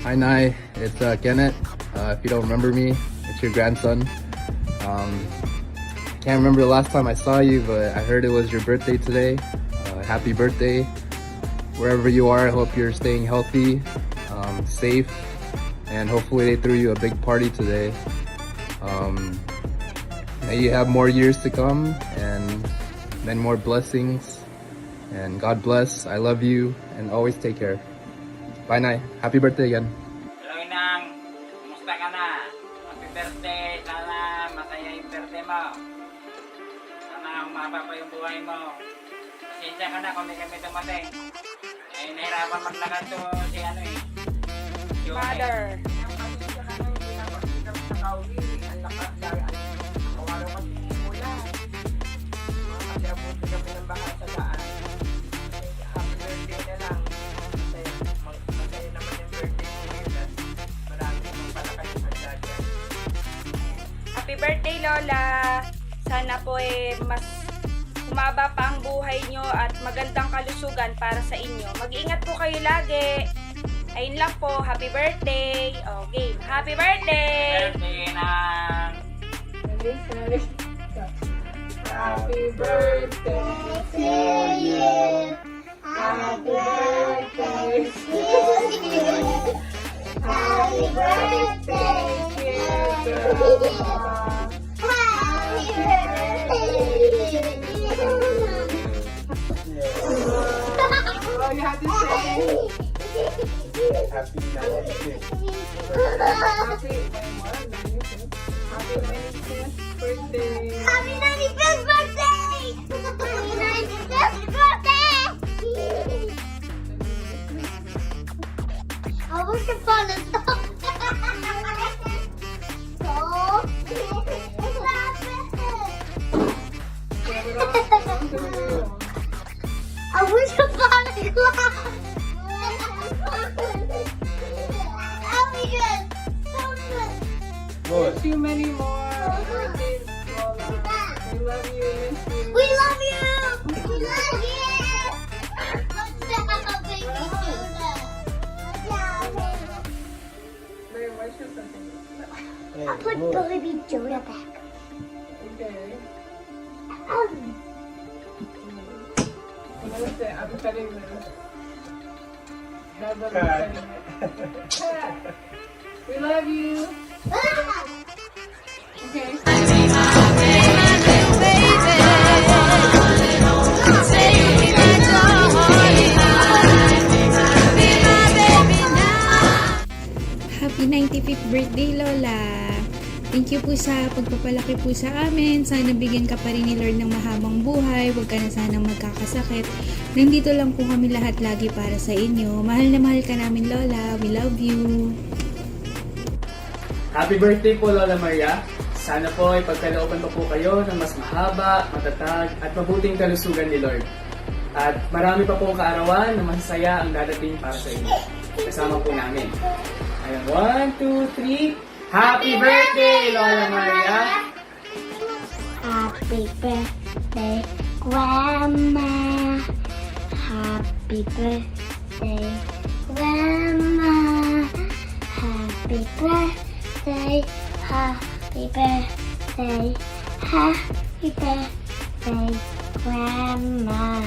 Hi Nai, it's Kenneth. If you don't remember me, it's your grandson. Can't remember the last time I saw you, but I heard it was your birthday today. Happy birthday. Wherever you are, I hope you're staying healthy, safe, and hopefully they threw you a big party today. May you have more years to come and many more blessings. And God bless. I love you and always take care. Bye, Nay. Happy birthday again. Hello, Inang. Kumusta ka na? Happy birthday. Sana masaya yung birthday mo. Sana humaba pa yung buhay mo. Pasensya ka na kung hindi kami dumating. Eh, nahirapan maglakad to si ano eh. Si Mother. Ang pasensya ka na hindi na makikita sa kauli. Ang lakas dahil ang kawala kasi umulan. Mga kasi kami ng baha sa daan. Happy birthday na lang. Masaya naman yung birthday mo ngayon at marami mong palakas yung handa dyan. Happy birthday, Lola! Sana po mas humaba pa ang buhay nyo at magandang kalusugan para sa inyo. Mag-ingat po kayo lagi. Ayun lang po. Happy birthday! Okay. Happy birthday! birthday, Inang. Happy birthday to you. Happy birthday to you. Happy birthday, dear Grandma. Happy birthday. Oh, you have to say Happy 95th birthday. Happy 95th birthday! Happy 95th birthday! I wish the fun is stop. I wish the fun is stop. I'll be good. So good. Too many more birthdays, Lola. We love you. Miss you. We love you! We love you! What's that, baby Yoda? Wait, what's your something? I put baby Yoda back. Okay. Um, What's it? I'm cutting this. That's what I'm cutting it. We love you. Okay. Happy 95th birthday, Lola! Thank you po sa pagpapalaki po sa amin. Sana bigyan ka pa rin ni Lord ng mahabang buhay. Huwag ka na sanang magkakasakit. Nandito lang po kami lahat lagi para sa inyo. Mahal na mahal ka namin, Lola. We love you. Happy birthday po, Lola Maria. Sana po ay pagkalooban pa po kayo ng mas mahaba, matatag at mabuting kalusugan ni Lord. At marami pa pong kaarawan na masasaya ang dadating para sa inyo. Kasama po namin. Ayan, 1, 2, 3. Happy birthday, Lola Maria! Happy birthday, Grandma. Happy birthday, Grandma. Happy birthday, happy birthday, happy birthday, Grandma.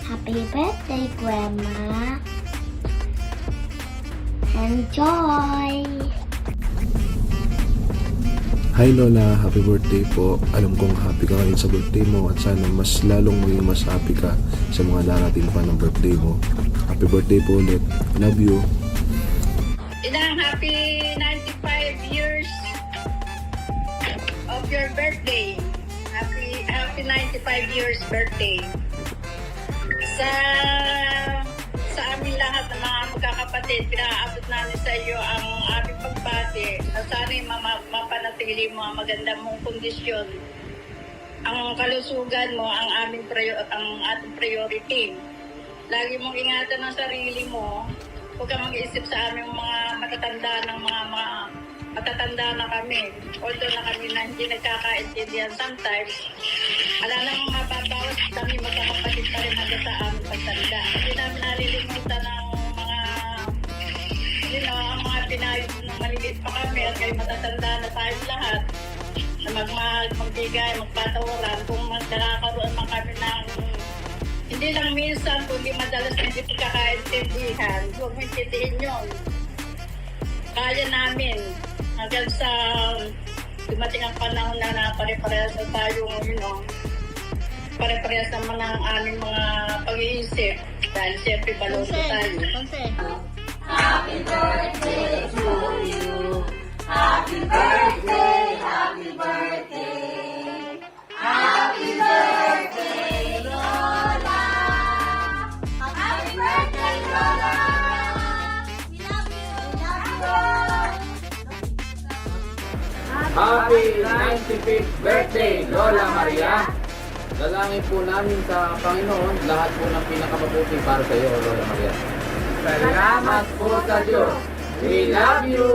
Happy birthday, Grandma. Enjoy! Hi Lola, happy birthday po. Alam kong happy ka ngayon sa birthday mo at sana mas lalong maging mas happy ka sa mga darating pa ng birthday mo. At Happy birthday po ulit. Love you. Inang happy 95 years of your birthday. Happy 95 years birthday. Sa aming lahat ng mga magkakapatid, pinaabot namin sa iyo ang aming pagbati na sana'y mapanatili mo ang maganda mong kondisyon. Ang kalusugan mo ang ating priority. Lagi mong ingatan ang sarili mo. Huwag kang mag-iisip sa aming mga matatanda ng mga matatanda na kami. Although na kami na hindi nagkakaintindihan sometimes, wala namang mababawas kami magkakapatid pa rin hanggang sa aming pagtanda. Hindi namin nalilimutan ang mga ang mga pinayos nung maliliit pa kami at kayo matatanda na tayong lahat na magmahal, magbigay, magpatawaran kung magkakaroon man kami ng hindi lang minsan, kundi madalas na hindi pagkakaintindihan. Huwag mo intindihin yun. Kaya namin hanggang sa dumating ang panahon na pare-parehas na tayong, pare-parehas naman ang aming mga pag-iisip. Dahil siyempre baloto tayo. Happy birthday to you. Happy birthday, happy birthday. Happy birthday, Lola. Happy birthday, Lola. We love you. Happy 95th birthday, Lola Maria! Dalangin po namin sa Panginoon lahat po ng pinakamabuti para sa iyo, Lola Maria. Salamat po sa Diyos. We love you!